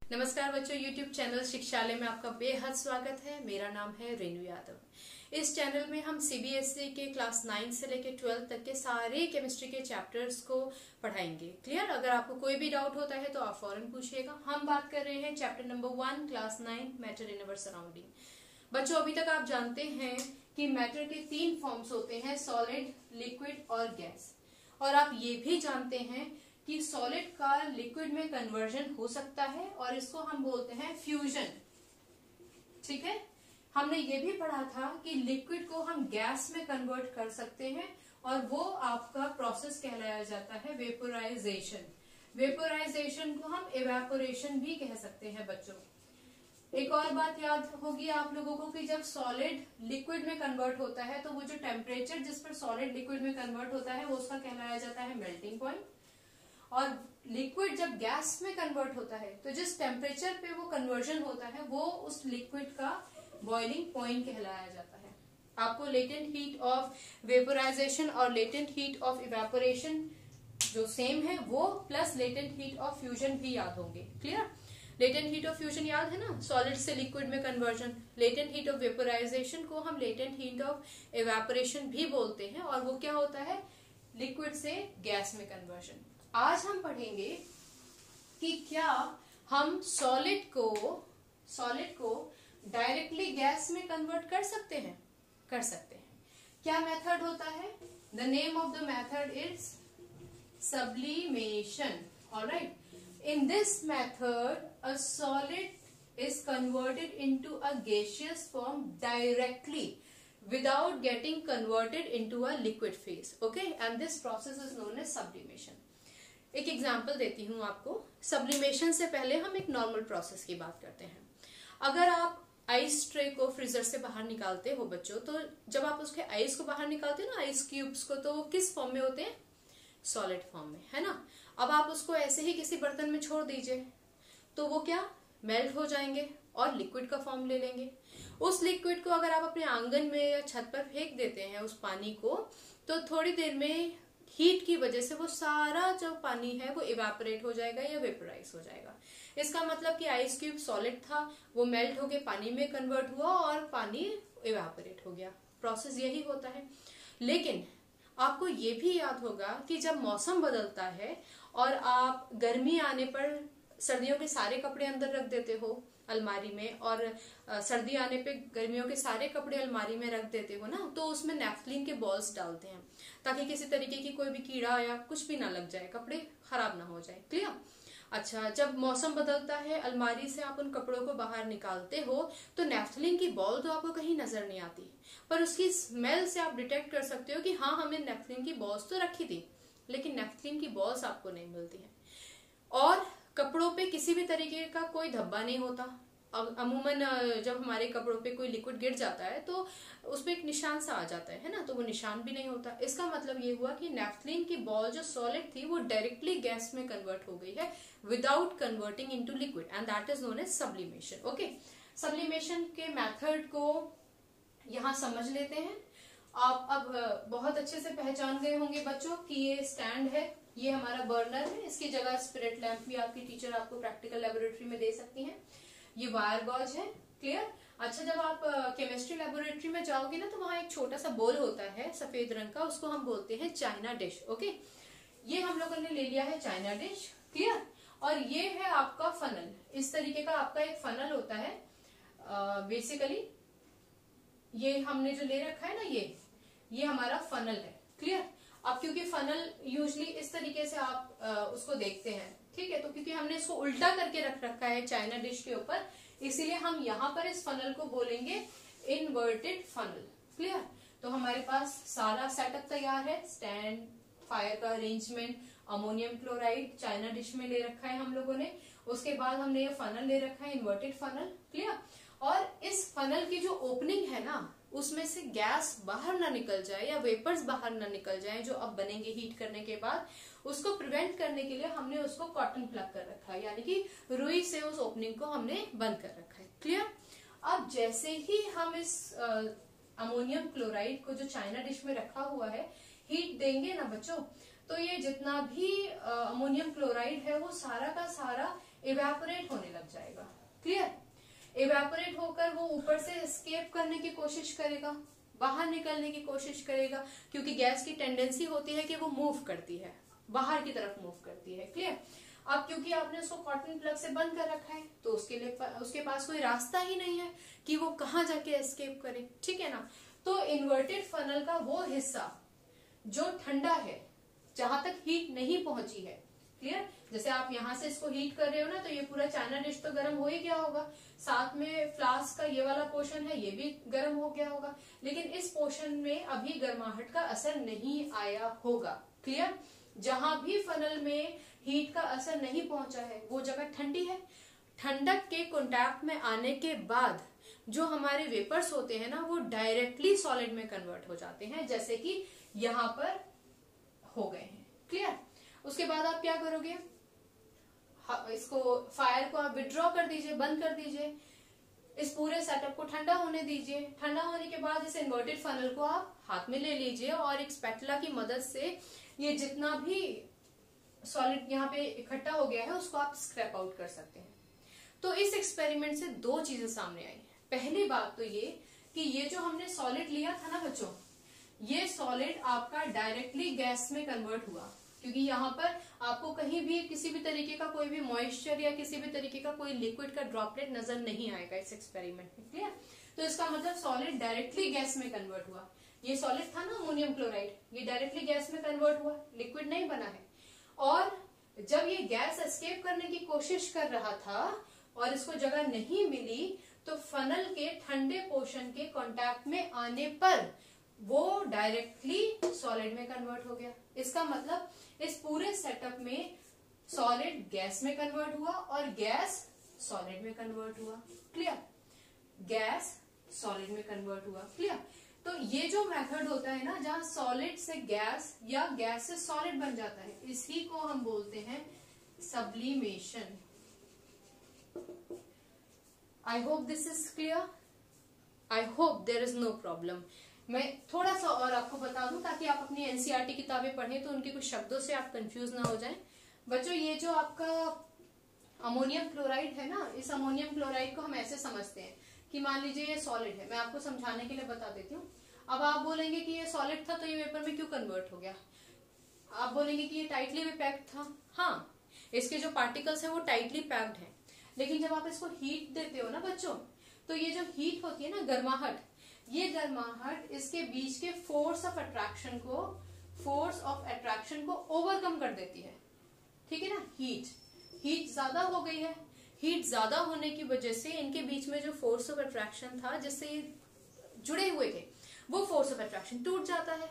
नमस्कार बच्चों, YouTube channel शिक्षालय में आपका बेहद स्वागत है। मेरा नाम है रेनू यादव। इस चैनल में हम CBSE के क्लास 9 से लेकर 12 तक के सारे केमिस्ट्री के चैप्टर्स को पढ़ाएंगे। क्लियर? अगर आपको कोई भी डाउट होता है तो आप फौरन पूछिएगा। हम बात कर रहे हैं chapter number 1 class 9 matter in our surrounding. बच्चों, अभी तक आप जानते हैं कि मैटर के 3 फॉर्म्स होते हैं, सॉलिड, लिक्विड और गैस। और आप ये भी जानते हैं कि सॉलिड का लिक्विड में कन्वर्जन हो सकता है और इसको हम बोलते हैं फ्यूजन। ठीक है, हमने ये भी पढ़ा था कि लिक्विड को हम गैस में कन्वर्ट कर सकते हैं और वो आपका प्रोसेस कहलाया जाता है वेपोराइजेशन। वेपोराइजेशन को हम इवेपोरेशन भी कह सकते हैं बच्चों। एक और बात याद होगी आप लोगों को कि जब सॉलिड लिक्विड में कन्वर्ट होता है तो वो जो टेम्परेचर जिस पर सॉलिड लिक्विड में कन्वर्ट होता है वो उसका कहलाया जाता है मेल्टिंग पॉइंट। और लिक्विड जब गैस में कन्वर्ट होता है तो जिस टेम्परेचर पे वो कन्वर्जन होता है वो उस लिक्विड का बॉइलिंग पॉइंट कहलाया जाता है। आपको लेटेंट हीट ऑफ वेपोराइजेशन और लेटेंट हीट ऑफ इवेपोरेशन जो सेम है वो plus latent heat of fusion भी याद होंगे। Clear? Latent heat of fusion याद है ना, सॉलिड से लिक्विड में conversion. Latent heat of vaporisation को हम लेटेंट हीट ऑफ इवेपोरेशन भी बोलते हैं और वो क्या होता है, लिक्विड से गैस में कन्वर्जन। आज हम पढ़ेंगे कि क्या हम सॉलिड को डायरेक्टली गैस में कन्वर्ट कर सकते हैं। कर सकते हैं। क्या मेथड होता है? The name of the method is sublimation. Alright, in this method a solid is converted into a gaseous form directly without getting converted into a liquid phase. Okay, and this process is known as sublimation. एक example देती हूँ आपको। Sublimation से पहले हम एक normal process की बात करते हैं। अगर आप आइस ट्रे को फ्रीजर से बाहर निकालते हो बच्चों, तो जब आप उसके आइस को बाहर निकालते हो ना, आइस क्यूब्स को, तो वो किस फॉर्म में होते हैं? सॉलिड फॉर्म में, है ना। अब आप उसको ऐसे ही किसी बर्तन में छोड़ दीजिए तो वो क्या मेल्ट हो जाएंगे और लिक्विड का फॉर्म ले लेंगे। उस लिक्विड को अगर आप अपने आंगन में या छत पर फेंक देते हैं उस पानी को, तो थोड़ी देर में हीट की वजह से वो सारा जो पानी है वो इवेपोरेट हो जाएगा या वेपोराइज हो जाएगा। इसका मतलब कि आइस क्यूब सॉलिड था, वो मेल्ट होके पानी में कन्वर्ट हुआ और पानी इवेपोरेट हो गया। प्रोसेस यही होता है। लेकिन आपको ये भी याद होगा कि जब मौसम बदलता है और आप गर्मी आने पर सर्दियों के सारे कपड़े अंदर रख देते हो अलमारी में, और सर्दी आने पे गर्मियों के सारे कपड़े अलमारी में रख देते हो ना, तो उसमें नेफ्थलीन के बॉल्स डालते हैं ताकि किसी तरीके की कोई भी कीड़ा या कुछ भी ना लग जाए, कपड़े खराब ना हो जाए। क्लियर? अच्छा, जब मौसम बदलता है, अलमारी से आप उन कपड़ों को बाहर निकालते हो तो नेफ्थलीन की बॉल तो आपको कहीं नजर नहीं आती, पर उसकी स्मेल से आप डिटेक्ट कर सकते हो कि हाँ, हमने नेफ्थलीन की बॉल्स तो रखी थी, लेकिन नेफ्थलीन की बॉल्स आपको नहीं मिलती है। और कपड़ों पे किसी भी तरीके का कोई धब्बा नहीं होता। अमूमन जब हमारे कपड़ों पे कोई लिक्विड गिर जाता है तो उसपे एक निशान सा आ जाता है ना, तो वो निशान भी नहीं होता। इसका मतलब ये हुआ कि नेफ्थलीन की बॉल जो सॉलिड थी वो डायरेक्टली गैस में कन्वर्ट हो गई है without converting into liquid, and that is known as sublimation. Okay, sublimation के मेथड को यहाँ समझ लेते हैं। आप अब बहुत अच्छे से पहचान गए होंगे बच्चों कि ये स्टैंड है, ये हमारा बर्नर है, इसकी जगह स्पिरिट लैंप भी आपकी टीचर आपको प्रैक्टिकल लेबोरेटरी में दे सकती हैं। ये वायर गॉज है। क्लियर? अच्छा, जब आप केमिस्ट्री लेबोरेटरी में जाओगे ना तो वहां एक छोटा सा बोल होता है सफेद रंग का, उसको हम बोलते हैं चाइना डिश। ओके, ये हम लोगों ने ले लिया है चाइना डिश। क्लियर? और ये है आपका फनल। इस तरीके का आपका एक फनल होता है। बेसिकली ये हमने जो ले रखा है ना, ये हमारा फनल है। क्लियर? अब क्योंकि फनल यूजली इस तरीके से आप उसको देखते हैं, ठीक है, तो क्योंकि हमने इसको उल्टा करके रख रखा है चाइना डिश के ऊपर, इसीलिए हम यहाँ पर इस फनल को बोलेंगे इन्वर्टेड फनल। क्लियर? तो हमारे पास सारा सेटअप तैयार है। स्टैंड, फायर का arrangement, ammonium chloride China dish में ले रखा है हम लोगों ने। उसके बाद हमने ये फनल ले रखा है, इन्वर्टेड फनल। क्लियर? और इस फनल की जो ओपनिंग है ना, उसमें से गैस बाहर ना निकल जाए या वेपर्स बाहर ना निकल जाए जो अब बनेंगे हीट करने के बाद, उसको प्रिवेंट करने के लिए हमने उसको कॉटन प्लग कर रखा है, यानी कि रुई से उस ओपनिंग को हमने बंद कर रखा है। क्लियर? अब जैसे ही हम इस अमोनियम क्लोराइड को जो चाइना डिश में रखा हुआ है हीट देंगे ना बच्चों, तो ये जितना भी अमोनियम क्लोराइड है वो सारा का सारा इवेपोरेट होने लग जाएगा। क्लियर? इवेपोरेट होकर वो ऊपर से एस्केप करने की कोशिश करेगा, बाहर निकलने की कोशिश करेगा, क्योंकि गैस की टेंडेंसी होती है कि वो मूव करती है, बाहर की तरफ मूव करती है। क्लियर? अब क्योंकि आपने उसको कॉटन प्लग से बंद कर रखा है तो उसके पास कोई रास्ता ही नहीं है कि वो कहाँ जाके एस्केप करे। ठीक है ना? तो इन्वर्टेड फनल का वो हिस्सा जो ठंडा है, जहां तक हीट नहीं पहुंची है, क्लियर? जैसे आप यहाँ से इसको हीट कर रहे हो ना, तो ये पूरा चाइना डिश तो गर्म हो ही गया होगा, साथ में फ्लास्क का ये वाला पोर्शन है ये भी गर्म हो गया होगा, लेकिन इस पोर्शन में अभी गर्माहट का असर नहीं आया होगा। क्लियर? जहां भी फनल में हीट का असर नहीं पहुंचा है वो जगह ठंडी है। ठंडक के कांटेक्ट में आने के बाद जो हमारे वेपर्स होते हैं ना, वो डायरेक्टली सॉलिड में कन्वर्ट हो जाते हैं, जैसे कि यहाँ पर हो गए हैं। क्लियर? उसके बाद आप क्या करोगे, इसको फायर को आप विड्रॉ कर दीजिए, बंद कर दीजिए, इस पूरे सेटअप को ठंडा होने दीजिए। ठंडा होने के बाद इस इन्वर्टेड फनल को आप हाथ में ले लीजिए और एक स्पैटुला की मदद से ये जितना भी सॉलिड यहाँ पे इकट्ठा हो गया है उसको आप स्क्रैप आउट कर सकते हैं। तो इस एक्सपेरिमेंट से दो चीजें सामने आई। पहली बात तो ये कि ये जो हमने सॉलिड लिया था ना बच्चों, ये सॉलिड आपका डायरेक्टली गैस में कन्वर्ट हुआ, क्योंकि यहाँ पर आपको कहीं भी किसी भी तरीके का कोई भी मॉइस्चर या किसी भी तरीके का कोई लिक्विड का ड्रॉपलेट नजर नहीं आएगा इस एक्सपेरिमेंट में। क्लियर? तो इसका मतलब सॉलिड डायरेक्टली गैस में कन्वर्ट हुआ। ये सॉलिड था ना अमोनियम क्लोराइड, ये डायरेक्टली गैस में कन्वर्ट हुआ, लिक्विड नहीं बना है। और जब ये गैस एस्केप करने की कोशिश कर रहा था और इसको जगह नहीं मिली, तो फनल के ठंडे पोर्शन के कांटेक्ट में आने पर वो डायरेक्टली सॉलिड में कन्वर्ट हो गया। इसका मतलब इस पूरे सेटअप में सॉलिड गैस में कन्वर्ट हुआ और गैस सॉलिड में कन्वर्ट हुआ। क्लियर? गैस सॉलिड में कन्वर्ट हुआ। क्लियर? तो ये जो मेथड होता है ना, जहां सॉलिड से गैस या गैस से सॉलिड बन जाता है, इसी को हम बोलते हैं sublimation. I hope this is clear. I hope there is no problem. मैं थोड़ा सा और आपको बता दूं ताकि आप अपनी एनसीईआरटी किताबें पढ़ें तो उनके कुछ शब्दों से आप कंफ्यूज ना हो जाएं। बच्चों, ये जो आपका अमोनियम क्लोराइड है ना, इस अमोनियम क्लोराइड को हम ऐसे समझते हैं कि मान लीजिए ये सॉलिड है। मैं आपको समझाने के लिए बता देती हूँ। अब आप बोलेंगे कि ये सॉलिड था तो ये वेपर में क्यों कन्वर्ट हो गया। आप बोलेंगे कि ये टाइटली भी पैक्ड था। हाँ, इसके जो पार्टिकल्स हैं वो टाइटली पैक्ड हैं, लेकिन जब आप इसको हीट देते हो ना बच्चों, तो ये जो हीट होती है ना, गर्माहट, ये गर्माहट इसके बीच के फोर्स ऑफ अट्रैक्शन को ओवरकम कर देती है। ठीक है ना? हीट ज्यादा हो गई है। हीट ज्यादा होने की वजह से इनके बीच में जो फोर्स ऑफ अट्रैक्शन था जिससे ये जुड़े हुए थे, वो फोर्स ऑफ अट्रैक्शन टूट जाता है।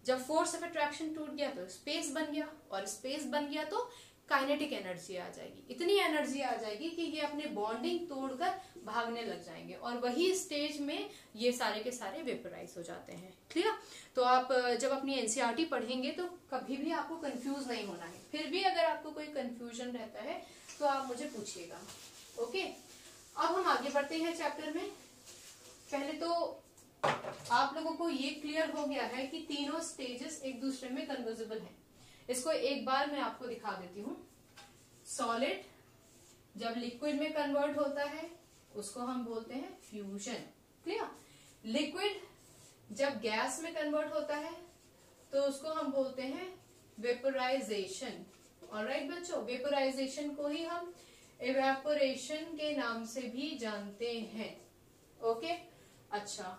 जब फोर्स ऑफ अट्रैक्शन टूट गया तो स्पेस बन गया, और स्पेस बन गया तो काइनेटिक एनर्जी आ जाएगी। इतनी एनर्जी आ जाएगी कि ये अपने बॉन्डिंग तोड़कर भागने लग जाएंगे, और वही स्टेज में ये सारे के सारे वेपराइज हो जाते हैं। क्लियर? तो आप जब अपनी एनसीईआरटी पढ़ेंगे तो कभी भी आपको कंफ्यूज नहीं होना है। फिर भी अगर आपको कोई कंफ्यूजन रहता है तो आप मुझे पूछिएगा। ओके, अब हम आगे बढ़ते हैं चैप्टर में। पहले तो आप लोगों को ये क्लियर हो गया है कि तीनों स्टेजेस एक दूसरे में कन्वर्जिबल हैं। इसको एक बार मैं आपको दिखा देती हूँ। सॉलिड जब लिक्विड में कन्वर्ट होता है उसको हम बोलते हैं फ्यूजन। क्लियर? लिक्विड जब गैस में कन्वर्ट होता है तो उसको हम बोलते हैं वेपोराइजेशन। ऑलराइट बच्चों, वेपोराइजेशन को ही हम इवेपोरेशन के नाम से भी जानते हैं। ओके, अच्छा,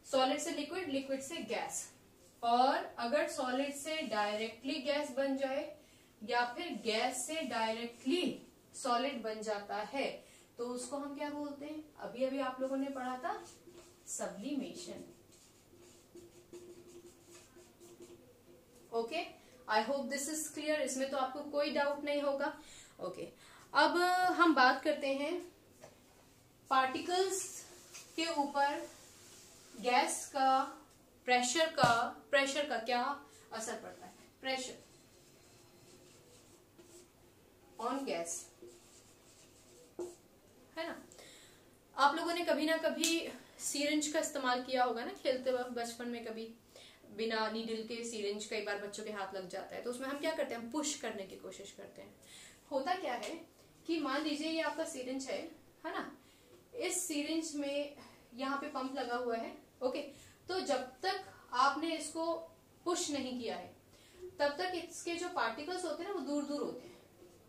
सॉलिड से लिक्विड, लिक्विड से गैस, और अगर सॉलिड से डायरेक्टली गैस बन जाए या फिर गैस से डायरेक्टली सॉलिड बन जाता है तो उसको हम क्या बोलते हैं? अभी अभी आप लोगों ने पढ़ा था sublimation. Okay, I hope this is clear. इसमें तो आपको कोई डाउट नहीं होगा। ओके, अब हम बात करते हैं पार्टिकल्स के ऊपर गैस का प्रेशर का क्या असर पड़ता है। प्रेशर ऑन गैस, है ना? आप लोगों ने कभी ना कभी सीरिंज का इस्तेमाल किया होगा ना, खेलते वक्त बचपन में। कभी बिना नीडल के सीरिंज कई बार बच्चों के हाथ लग जाता है, तो उसमें हम क्या करते हैं? हम पुश करने की कोशिश करते हैं। होता क्या है कि मान लीजिए ये आपका सिरिंज है ना, इस सिरिंज में यहाँ पे पंप लगा हुआ है, ओके। तो जब तक आपने इसको पुश नहीं किया है तब तक इसके जो पार्टिकल्स होते हैं ना वो दूर दूर होते हैं,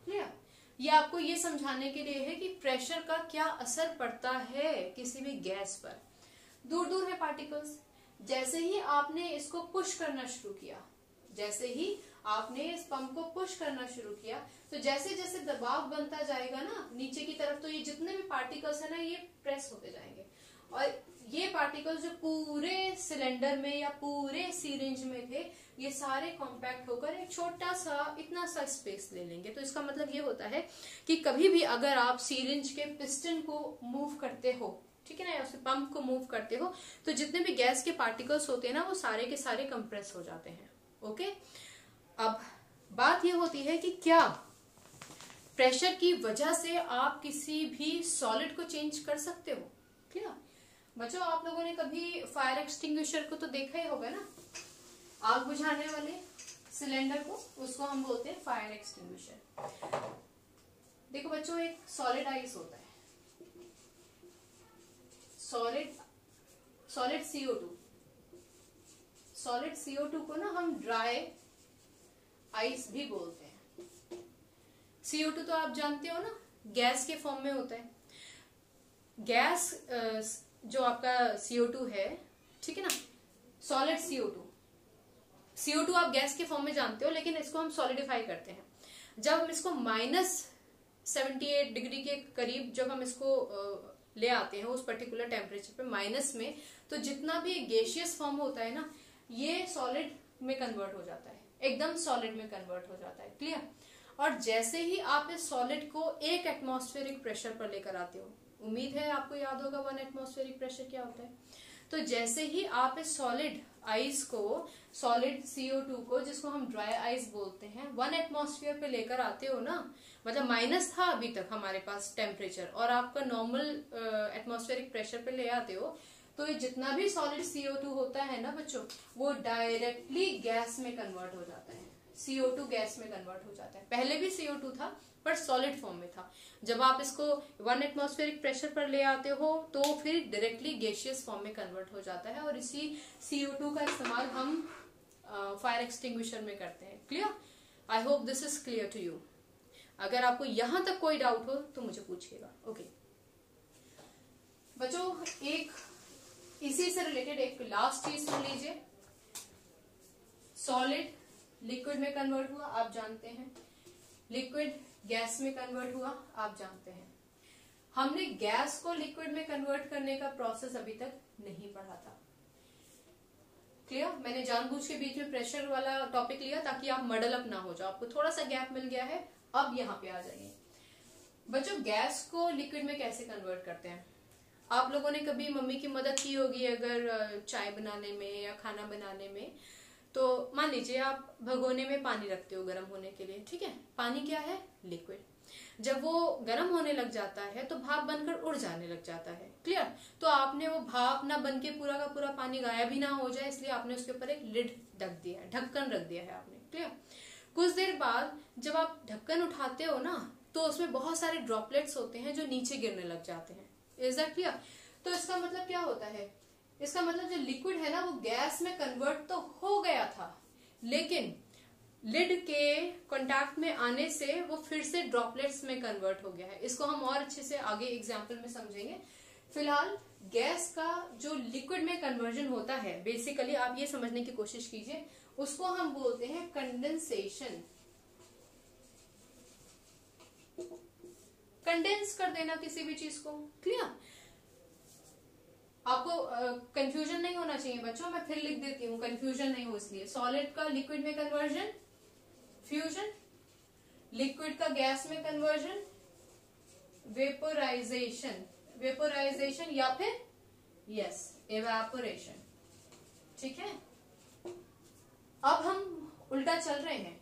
क्लियर। ये आपको ये समझाने के लिए है कि प्रेशर का क्या असर पड़ता है किसी भी गैस पर। दूर दूर है पार्टिकल्स, जैसे ही आपने इसको पुश करना शुरू किया, जैसे ही आपने इस पंप को पुश करना शुरू किया, तो जैसे जैसे दबाव बनता जाएगा ना नीचे की तरफ, तो ये जितने भी पार्टिकल्स है ना ये प्रेस होते जाएंगे, और ये पार्टिकल्स जो पूरे सिलेंडर में या पूरे सिरिंज में थे ये सारे कॉम्पैक्ट होकर एक छोटा सा इतना सा स्पेस ले लेंगे। तो इसका मतलब ये होता है कि कभी भी अगर आप सिरिंज के पिस्टन को मूव करते हो, ठीक है ना, या फिर पंप को मूव करते हो, तो जितने भी गैस के पार्टिकल्स होते हैं ना वो सारे के सारे कंप्रेस हो जाते हैं, ओके। अब बात ये होती है कि क्या प्रेशर की वजह से आप किसी भी सॉलिड को चेंज कर सकते हो, क्लियर। बच्चों आप लोगों ने कभी फायर एक्सटिंग्विशर को तो देखा ही होगा ना, आग बुझाने वाले सिलेंडर को, उसको हम बोलते हैं फायर एक्सटिंग्विशर। देखो बच्चों, एक सॉलिड आइस होता है, सॉलिड CO2, सॉलिड CO2 को ना हम ड्राई आइस भी बोलते हैं। CO2 तो आप जानते हो ना गैस के फॉर्म में होता है। गैस जो आपका CO2 है, ठीक है ना, सॉलिड CO2 आप गैस के फॉर्म में जानते हो, लेकिन इसको हम सॉलिडिफाई करते हैं जब हम इसको -78 डिग्री के करीब जब हम इसको ले आते हैं उस पर्टिकुलर टेम्परेचर पे माइनस में, तो जितना भी गैसियस फॉर्म होता है ना ये सॉलिड में कन्वर्ट हो जाता है, एकदम सॉलिड में कन्वर्ट हो जाता है, क्लियर। और जैसे ही आप इस सॉलिड को 1 एटमॉस्फेरिक प्रेशर पर लेकर आते हो, उम्मीद है आपको याद होगा 1 एटमॉस्फेरिक प्रेशर क्या होता है, तो जैसे ही आप इस सॉलिड आइस को, सॉलिड CO2 को, जिसको हम ड्राई आइस बोलते हैं, 1 एटमॉस्फेयर पे लेकर आते हो ना, मतलब माइनस था अभी तक हमारे पास टेम्परेचर, और आपका नॉर्मल एटमॉस्फेरिक प्रेशर पे ले आते हो, तो ये जितना भी सॉलिड CO2 होता है ना बच्चों, वो डायरेक्टली गैस में कन्वर्ट हो जाता है, CO2 गैस में कन्वर्ट हो जाता है। पहले भी CO2 था पर सॉलिड फॉर्म में था, जब आप इसको 1 एटमॉस्फेरिक प्रेशर पर ले आते हो तो फिर डायरेक्टली गैसियस फॉर्म में कन्वर्ट हो जाता है, और इसी CO2 का इस्तेमाल हम फायर एक्सटिंग्विशर में करते हैं, clear. I hope this is clear to you. अगर आपको यहां तक कोई डाउट हो तो मुझे पूछिएगा, ओके। बच्चों एक इसी से रिलेटेड एक लास्ट चीज सुन लीजिए। सॉलिड लिक्विड में कन्वर्ट हुआ, आप जानते हैं, लिक्विड गैस में कन्वर्ट हुआ, आप जानते हैं। हमने गैस को लिक्विड में कन्वर्ट करने का प्रोसेस अभी तक नहीं पढ़ा था, क्लियर। मैंने जानबूझ के बीच में प्रेशर वाला टॉपिक लिया ताकि आप मडल अप ना हो जाओ, आपको थोड़ा सा गैप मिल गया है। अब यहाँ पे आ जाइए बच्चों, गैस को लिक्विड में कैसे कन्वर्ट करते हैं। आप लोगों ने कभी मम्मी की मदद की होगी अगर चाय बनाने में या खाना बनाने में, तो मान लीजिए आप भगोने में पानी रखते हो गर्म होने के लिए, ठीक है। पानी क्या है, लिक्विड। जब वो गर्म होने लग जाता है तो भाप बनकर उड़ जाने लग जाता है, क्लियर। तो आपने वो भाप ना बन के पूरा का पूरा पानी गायब ही ना हो जाए, इसलिए आपने उसके ऊपर एक लिड ढक दिया है, ढक्कन रख दिया है आपने, क्लियर। कुछ देर बाद जब आप ढक्कन उठाते हो ना तो उसमें बहुत सारे ड्रॉपलेट्स होते हैं जो नीचे गिरने लग जाते हैं, इज दैट क्लियर। तो इसका मतलब क्या होता है, इसका मतलब जो लिक्विड है ना वो गैस में कन्वर्ट तो हो गया था, लेकिन लिड के कांटेक्ट में आने से वो फिर से ड्रॉपलेट्स में कन्वर्ट हो गया है। इसको हम और अच्छे से आगे एग्जांपल में समझेंगे। फिलहाल गैस का जो लिक्विड में कन्वर्जन होता है, बेसिकली आप ये समझने की कोशिश कीजिए, उसको हम बोलते हैं कंडेंसेशन। कंडेंस कर देना किसी भी चीज को, क्लियर। आपको कंफ्यूजन नहीं होना चाहिए बच्चों, मैं फिर लिख देती हूँ कंफ्यूजन नहीं हो इसलिए। सॉलिड का लिक्विड में कन्वर्जन फ्यूजन, लिक्विड का गैस में कन्वर्जन वेपोराइजेशन, वेपोराइजेशन या फिर यस एवापोरेशन, ठीक है। अब हम उल्टा चल रहे हैं,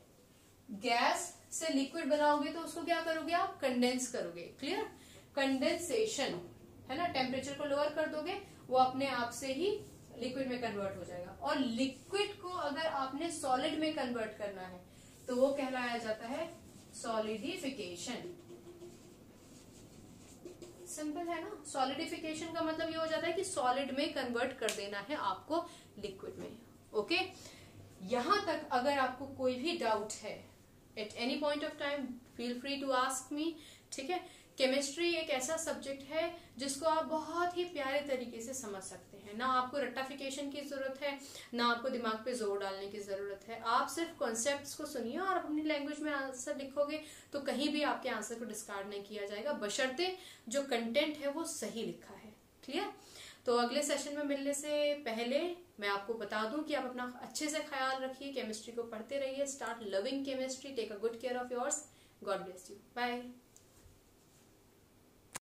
गैस से लिक्विड बनाओगे तो उसको क्या करोगे आप, कंडेंस करोगे, क्लियर। कंडेंसेशन है ना, टेम्परेचर को लोअर कर दोगे, वो अपने आप से ही लिक्विड में कन्वर्ट हो जाएगा। और लिक्विड को अगर आपने सॉलिड में कन्वर्ट करना है तो वो कहलाया जाता है सॉलिडिफिकेशन, सिंपल है ना। सॉलिडिफिकेशन का मतलब ये हो जाता है कि सॉलिड में कन्वर्ट कर देना है आपको लिक्विड में। ओके, यहां तक अगर आपको कोई भी डाउट है at any point of time feel free to ask me. ठीक है, केमिस्ट्री एक ऐसा सब्जेक्ट है जिसको आप बहुत ही प्यारे तरीके से समझ सकते हैं। ना आपको रट्टाफिकेशन की जरूरत है, ना आपको दिमाग पे जोर डालने की जरूरत है। आप सिर्फ कॉन्सेप्ट्स को सुनिए और अपनी लैंग्वेज में आंसर लिखोगे तो कहीं भी आपके आंसर को डिस्कार्ड नहीं किया जाएगा, बशर्ते जो कंटेंट है वो सही लिखा है। क्लियर? तो अगले सेशन में मिलने से पहले मैं आपको बता दूं कि आप अपना अच्छे से ख्याल रखिए, केमिस्ट्री को पढ़ते रहिए, start loving chemistry, take a good care of yours. God bless you, bye.